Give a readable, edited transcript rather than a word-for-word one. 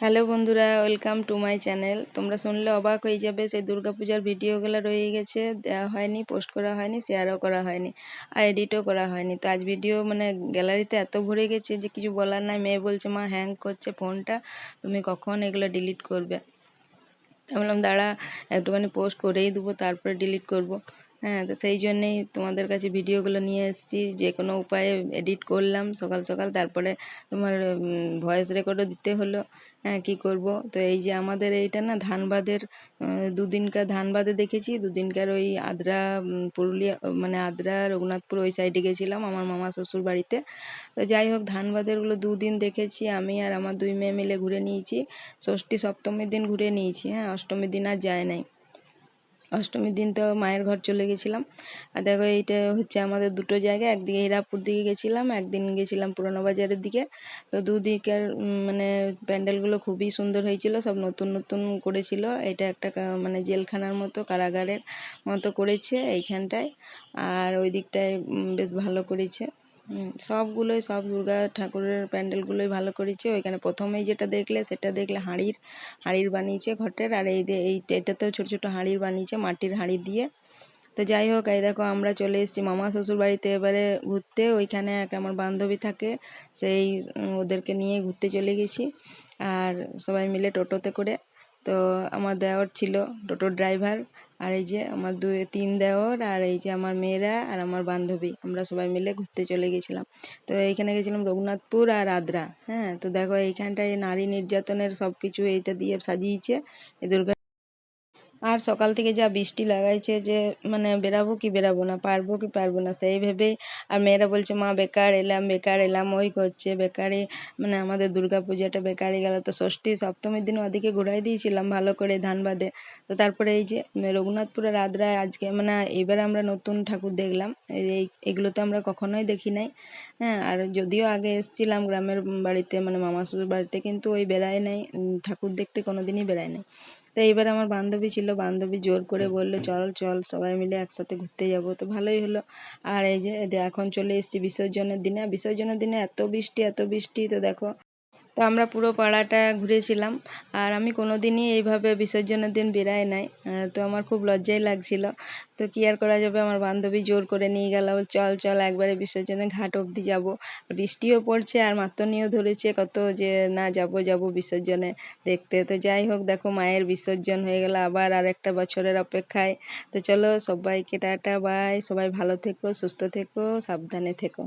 Hello বন্ধুরা, welcome to my channel. তোমরা শুনলে অবাক হয়ে যাবে, সেই দুর্গাপূজার ভিডিওগুলো রয়ে গেছে, দেওয়া হয়নি, পোস্ট করা হয়নি, শেয়ারও করা হয়নি, আর এডিটও করা হয়নি। তো আজ ভিডিও মানে গ্যালারিতে এত ভরে গেছে যে কিছু বলার নাই। মেয়ে বলছে, মা হ্যাং করছে ফোনটা, তুমি কখন এগুলো ডিলিট করবে? তো বললাম দাঁড়া, একটুখানি পোস্ট করেই দেবো, তারপরে ডিলিট করব। হ্যাঁ, তো সেই জন্যেই তোমাদের কাছে ভিডিওগুলো নিয়ে এসেছি। যে কোনো উপায়ে এডিট করলাম সকাল সকাল, তারপরে তোমার ভয়েস রেকর্ডও দিতে হলো। হ্যাঁ, কী করব? তো এই যে আমাদের এইটা না ধানবাদের দুদিনকার ধানবাদে দেখেছি, দুদিনকার ওই আদ্রা পুরুলিয়া মানে আদ্রা রঘুনাথপুর ওই সাইডে গেছিলাম আমার মামা শ্বশুর বাড়িতে। তো যাই হোক, ধানবাদেরগুলো দুদিন দেখেছি, আমি আর আমার দুই মেয়ে মিলে ঘুরে নিয়েছি। ষষ্ঠী সপ্তমীর দিন ঘুরে নিয়েছি, হ্যাঁ, অষ্টমীর দিন আর যায় নাই। অষ্টমীর দিন তো মায়ের ঘর চলে গেছিলাম। আর দেখো, এইটা হচ্ছে আমাদের দুটো জায়গা, একদিকে হীরাপুর দিকে গেছিলাম, একদিন গেছিলাম পুরানো বাজারের দিকে। তো দুদিকের মানে প্যান্ডেলগুলো খুবই সুন্দর হয়েছিল, সব নতুন নতুন করেছিল। এটা একটা মানে জেলখানার মতো, কারাগারের মতো করেছে এইখানটায়। আর ওই দিকটায় বেশ ভালো করেছে। সবগুলোই, সব দুর্গা ঠাকুরের প্যান্ডেলগুলোই ভালো করেছে। ওইখানে প্রথমেই যেটা দেখলে, সেটা দেখলে হাঁড়ির হাঁড়ির বানিয়েছে ঘটের। আর এটাতেও ছোট ছোট হাঁড়ির বানিয়েছে মাটির হাঁড়ি দিয়ে। তো যাই হোক, এই দেখো আমরা চলে এসেছি মামা শ্বশুর বাড়িতে এবারে ঘুরতে। ওইখানে এক আমার বান্ধবী থাকে, সেই ওদেরকে নিয়ে ঘুরতে চলে গেছি। আর সবাই মিলে টোটোতে করে। তো আমার দেওর ছিল টোটোর ড্রাইভার। আর এই যে আমার তিন দেওর, আর এই যে আমার মেয়েরা আর আমার বান্ধবী, আমরা সবাই মিলে ঘুরতে চলে গেছিলাম। তো এইখানে গেছিলাম রঘুনাথপুর আর আদ্রা। হ্যাঁ, তো দেখো এইখানটায় নারী নির্যাতনের সব কিছু এইটা দিয়ে সাজিয়েছে এই দুর্গা। আর সকাল থেকে যা বৃষ্টি লাগাইছে যে মানে বেরাবো কি বেরাবো না, পারবো কি পারবো না, সেই ভেবেই। আর মেয়েরা বলছে, মা বেকার এলাম বেকার এলাম, ওই করছে বেকারে, মানে আমাদের দুর্গা পূজাটা বেকারই গেল। তো ষষ্ঠী সপ্তমীর দিন ওদিকে ঘুরাই দিয়েছিলাম ভালো করে ধানবাদে। তো তারপরে এই যে রঘুনাথপুরের আদ্রায় আজকে মানে এবার আমরা নতুন ঠাকুর দেখলাম। এগুলো তো আমরা কখনোই দেখি নাই। হ্যাঁ, আর যদিও আগে এসেছিলাম গ্রামের বাড়িতে, মানে মামা শ্বশুর বাড়িতে, কিন্তু ওই বেড়াই নাই, ঠাকুর দেখতে কোনোদিনই বেড়াই নাই। তো এইবার আমার বান্ধবী ছিল, বান্ধবী জোর করে বললো, চল চল সবাই মিলে একসাথে ঘুরতে যাব। তো ভালোই হলো। আর এই যে এখন চলে এসেছি বিসর্জনের দিনে। বিসর্জনের দিনে এত বৃষ্টি এত বৃষ্টি, তো দেখো। তো আমরা পুরো পাড়াটা ঘুরেছিলাম। আর আমি কোনোদিনই এইভাবে বিসর্জনের দিন বেরাই নাই। তো আমার খুব লজ্জাই লাগছিল। তো কি আর করা যাবে, আমার বান্ধবী জোর করে নিয়ে গেল, চল চল একবারে বিসর্জনের ঘাট অবধি যাব। বৃষ্টিও পড়ছে আর মাতনিও ধরেছে কত, যে না যাব যাব বিসর্জনে দেখতে। তো যাই হোক, দেখো মায়ের বিসর্জন হয়ে গেল, আবার আর একটা বছরের অপেক্ষায়। তো চলো, সবাইকে টাটা বাই, সবাই ভালো থেকো, সুস্থ থেকো, সাবধানে থেকো।